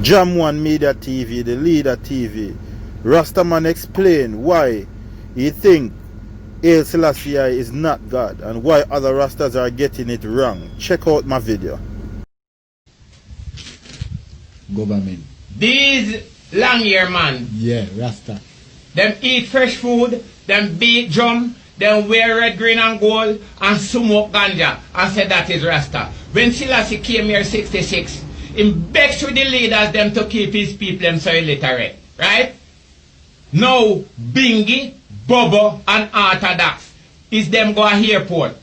Jam One Media TV, the Leader TV. Rastaman explain why he think Haile Selassie is not God and why other Rastas are getting it wrong. Check out my video. Government. These long hair man. Yeah, Rasta. Them eat fresh food, them beat drum, them wear red, green and gold and smoke ganja and say that is Rasta. When Selassie came here 66, he begged with the leaders them to keep his people them so illiterate. Right? Now Bingi, Bobo and Orthodox is them go to airport.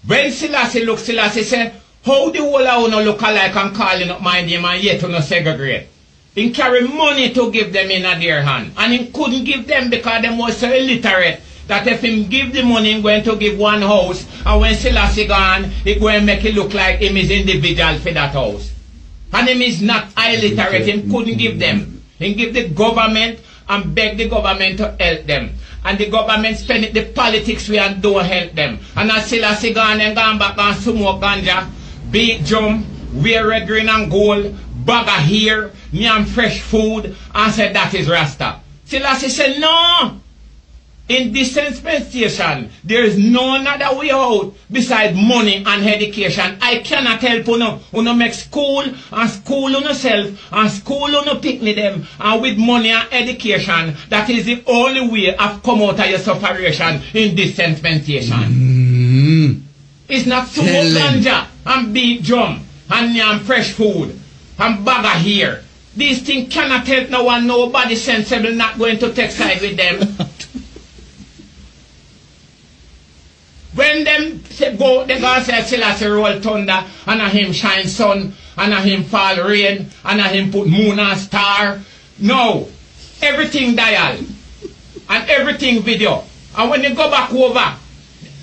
When Selassie look, Selassie say, how the whole of you look alike and calling up my name and yet you no segregate? He carry money to give them in their hand. And he couldn't give them because them was so illiterate that if him give the money, he's going to give one house. And when Selassie gone, he going to make it look like him is individual for that house. And him is not illiterate. He couldn't give them. He give the government and beg the government to help them. And the government spend it the politics way and don't help them. And as Selassie gone and gone back and smoke ganja, beat drum, wear red, green and gold, bag of hair, yam fresh food, and said that is Rasta. Selassie said no. In this dispensation, there is no other way out besides money and education. I cannot help you. You make school and school on yourself and school on picnic them and with money and education. That is the only way of come out of your separation in this dispensation. It's not smoke ganja and beat drum and yam fresh food and bag of hair. These things cannot help no one. Nobody sensible not going to take side with them. When them say go, they go say Selassie roll thunder, and a him shine sun, and a him fall rain, and a him put moon and star. No, everything dial, and everything video. And when they go back over,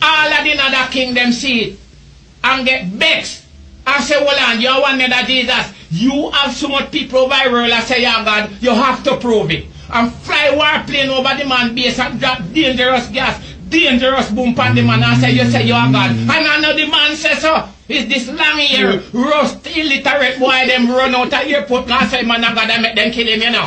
all of the other kingdom see it, and get vexed. And say, well, and you want me that Jesus, you have so much people viral, I say, yeah, God, you have to prove it. And fly warplane over the man base and drop dangerous gas. Dangerous boom pan the man and say you say you are God. And I know the man says so. Is this long here, rust, illiterate boy them run out of airport and say man I gotta make them kill him, you know.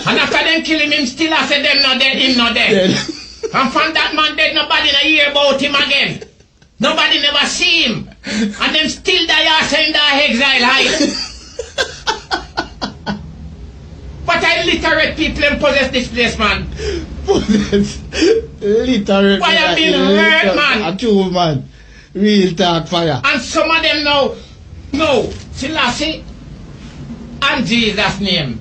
And after them kill him still I say them not dead, him not dead. And from that man dead nobody not hear about him again. Nobody never see him. And them still die saying that exile hide. But illiterate people possess this place, man. Literate. Why have been hurt, man? A true man. Real talk fire. And some of them now, no, Selassie and Jesus' name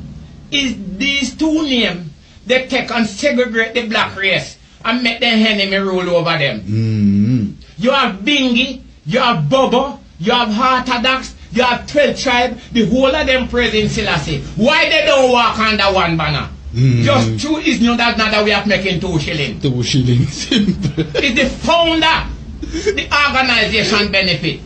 is these two names they take and segregate the black race and make the enemy rule over them. You have Bingi, you have Bobo, you have Orthodox, you have 12 tribes, the whole of them praising Selassie. Why they don't walk under one banner? Just true is not that another way of making 2 shillings. 2 shillings, simple. It's the founder, the organization benefit.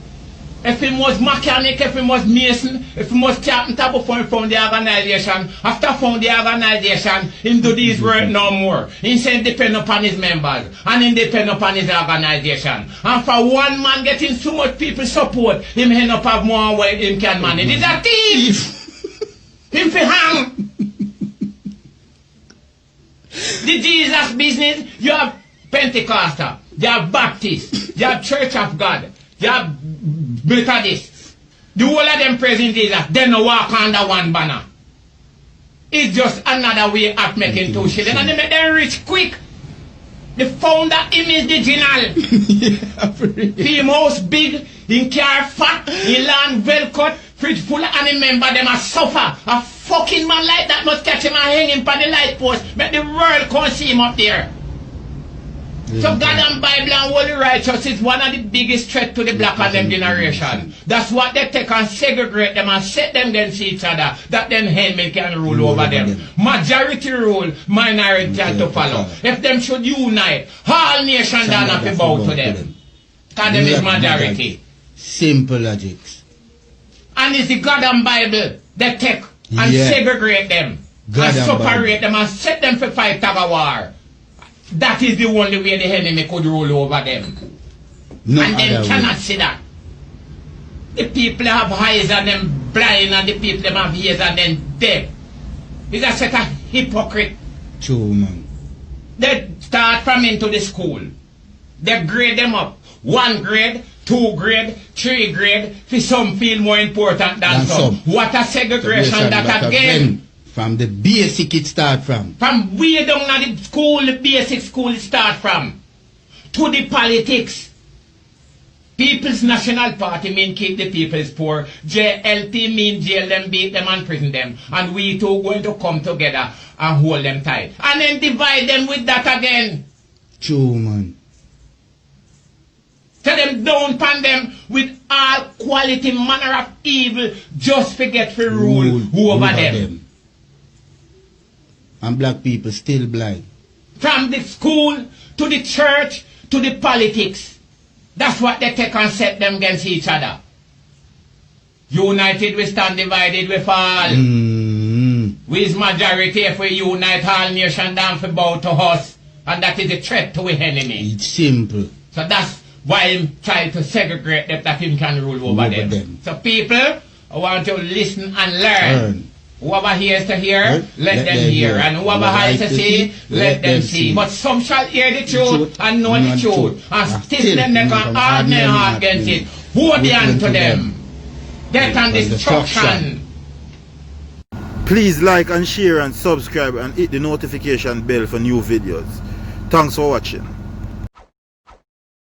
If he was mechanic, if he was mason, if he was carpenter before he found the organization, after found the organization, he do this work no more. He said depend upon his members and he depend upon his organization. And for one man getting so much people support, him end up have more way him can manage. He's a thief! Him fi hang! The Jesus business, you have Pentecostal, you have Baptist, you have Church of God, you have Methodist. The whole of them praising Jesus, they no walk under one banner. It's just another way of making 2 shillings. And they make them rich quick. The founder, him is the general. He house big, he car fat, he land well cut, fridge full, and remember them a suffer. A fucking man like that must catch him and hang him on the light post. Make the world come see him up there. So God and Bible and Holy Righteous is one of the biggest threats to the black and them generation. That's what they take and segregate them and set them against each other. That then Haile can rule over them. Majority rule, minority have to follow. If them should unite, all nations don't have to bow to them. Because them is majority. Simple logics. And it's the God and Bible they take and segregate them. God and separate them and set them for fight tug of war. That is the only way the enemy could rule over them. No, and them cannot see that. The people have eyes and them blind, and the people them have ears and them deaf. It's a set of hypocrite. True, man. They start from into the school. They grade them up. 1 grade, 2 grade, 3 grade. For some feel more important than some. What a segregation that again. From the basic it start from. From way down at the school, the basic school it start from. To the politics. People's National Party mean keep the people's poor. JLP mean jail them, beat them and prison them. And we two going to come together and hold them tight. And then divide them with that again. True, man. Tell them down pan them with all quality manner of evil. Just forget to rule over them. And black people still blind. From the school to the church to the politics. That's what they take and set them against each other. United we stand, divided we fall. We is majority. If we unite, all nation down for bow to us. And that is a threat to the enemy. It's simple. So that's why I'm trying to segregate them, that him can rule over them. So people, I want you to listen and learn. Whoever hears to hear, let them hear. And whoever has to see, let them see. But some shall hear the truth and know the truth. And still them neck and harden their heart against it. Woe be unto them. Death and destruction. Please like and share and subscribe and hit the notification bell for new videos. Thanks for watching.